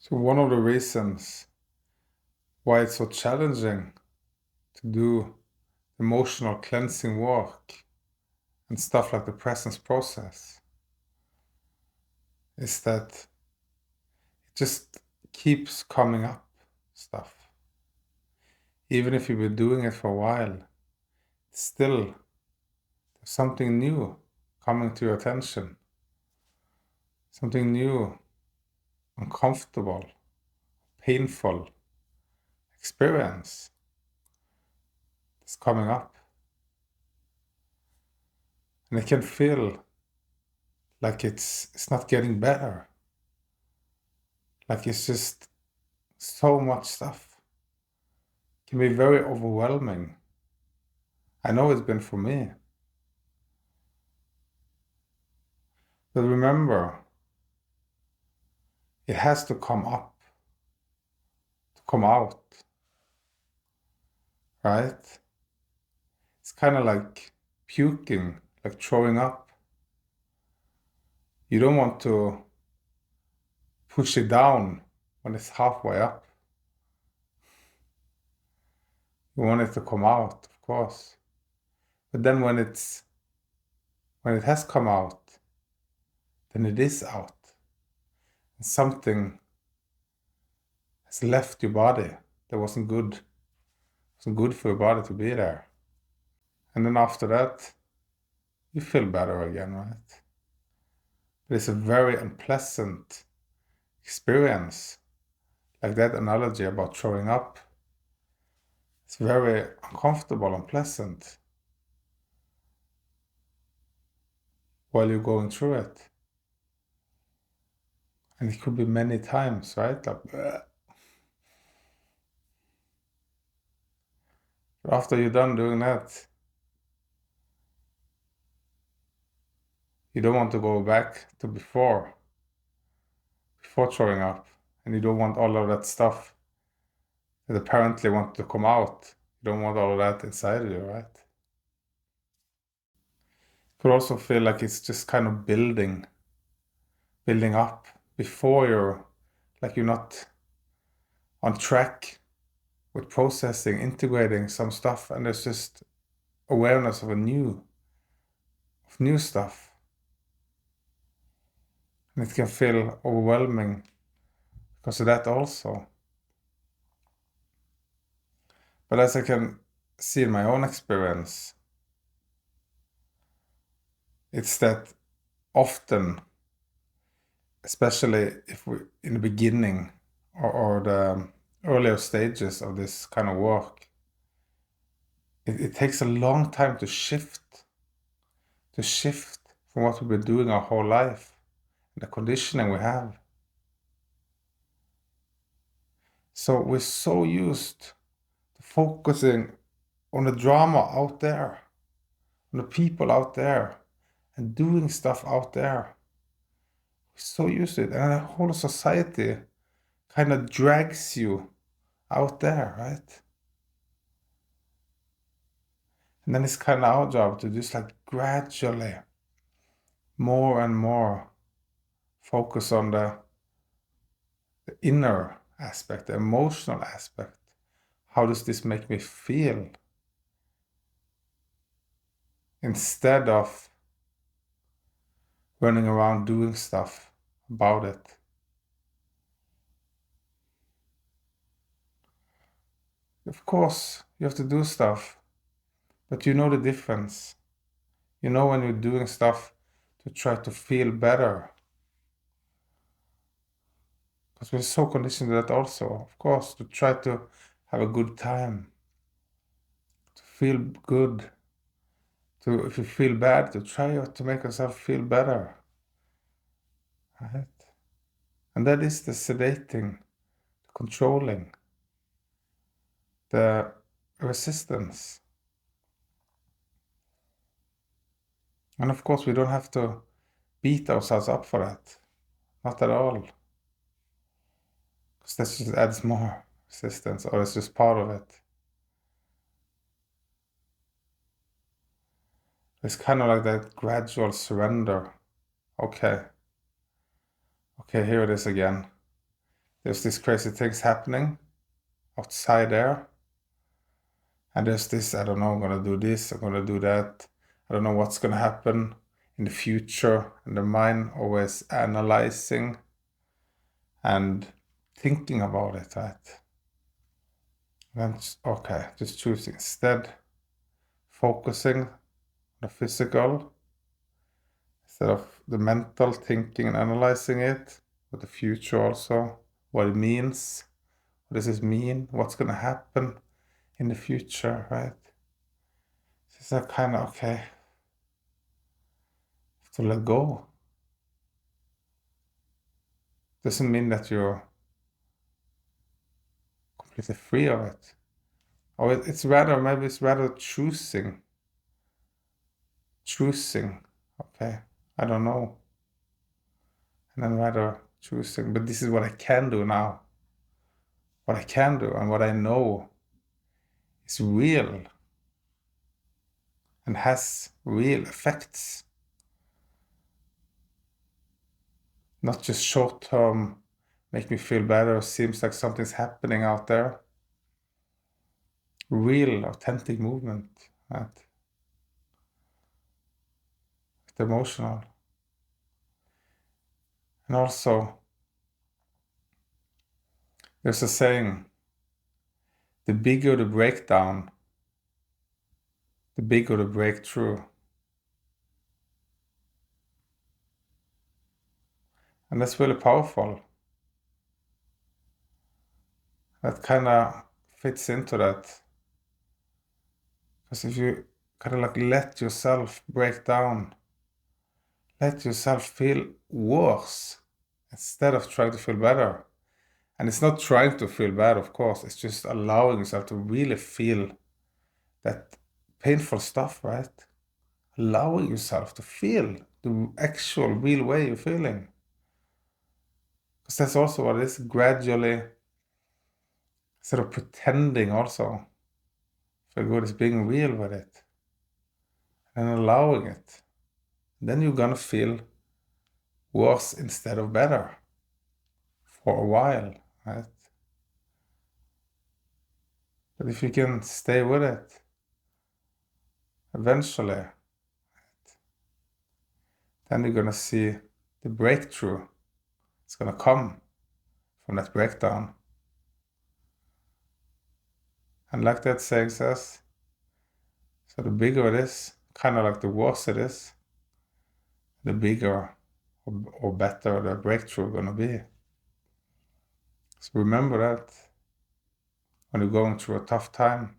So one of the reasons why it's so challenging to do emotional cleansing work and stuff like the presence process is that it just keeps coming up stuff. Even if you've been doing it for a while, still there's something new coming to your attention, something new, uncomfortable, painful experience that's coming up. And it can feel like it's not getting better. Like it's just so much stuff. It can be very overwhelming. I know it's been for me. But remember, it has to come up, to come out, right? It's kind of like puking, like throwing up. You don't want to push it down when it's halfway up. You want it to come out, of course. But then when it has come out, then it is out. And something has left your body that wasn't good. It wasn't good for your body to be there. And then after that, you feel better again, right? But it's a very unpleasant experience. Like that analogy about throwing up. It's very uncomfortable, unpleasant while you're going through it. And it could be many times, right? Like, bleh. After you're done doing that, you don't want to go back to before throwing up. And you don't want all of that stuff that apparently want to come out. You don't want all of that inside of you, right? It could also feel like it's just kind of building up before you're not on track with processing, integrating some stuff, and there's just awareness of new stuff. And it can feel overwhelming because of that also. But as I can see in my own experience, it's that often, especially if we in the beginning or the earlier stages of this kind of work, it takes a long time to shift from what we've been doing our whole life, the conditioning we have. So we're so used to focusing on the drama out there, on the people out there, and doing stuff out there. We're so used to it, and the whole society kind of drags you out there, right? And then it's kind of our job to just like gradually, more and more, focus on the inner aspect, the emotional aspect. How does this make me feel? Instead of running around doing stuff about it. Of course, you have to do stuff, but you know the difference. You know when you're doing stuff to try to feel better. Because we're so conditioned to that also, of course, to try to have a good time, to feel good, to if you feel bad, to try to make yourself feel better. Right? And that is the sedating, the controlling, the resistance. And of course, we don't have to beat ourselves up for that. Not at all. Because that just adds more resistance, or it's just part of it. It's kind of like that gradual surrender. Okay, here it is again. there's these crazy things happening outside there. And there's this, I don't know, I'm gonna do this, I'm gonna do that. I don't know what's gonna happen in the future. And the mind always analyzing and thinking about it, right? Then, okay, just choosing instead, focusing on the physical, instead of the mental thinking and analyzing it, with the future also, what it means, what does this mean, what's gonna happen in the future, right? It's a kind of, okay, to let go. Doesn't mean that you're completely free of it. Or it's rather, maybe it's rather choosing, okay, I don't know. And then rather choosing, but this is what I can do now. What I can do and what I know is real and has real effects. Not just short term, make me feel better, seems like something's happening out there. Real, authentic movement, right? It's emotional. And also, there's a saying, the bigger the breakdown, the bigger the breakthrough. And that's really powerful. That kind of fits into that. Because if you kind of like let yourself break down, let yourself feel worse instead of trying to feel better. And it's not trying to feel bad, of course, it's just allowing yourself to really feel that painful stuff, right? Allowing yourself to feel the actual real way you're feeling. Because that's also what it is, gradually, instead of pretending also, feel good is being real with it and allowing it. Then you're gonna feel worse instead of better for a while, right? But if you can stay with it, eventually, then you're gonna see the breakthrough. It's gonna come from that breakdown. And like that saying says, so the bigger it is, kind of like the worse it is, the bigger or better the breakthrough gonna be. So remember that when you're going through a tough time,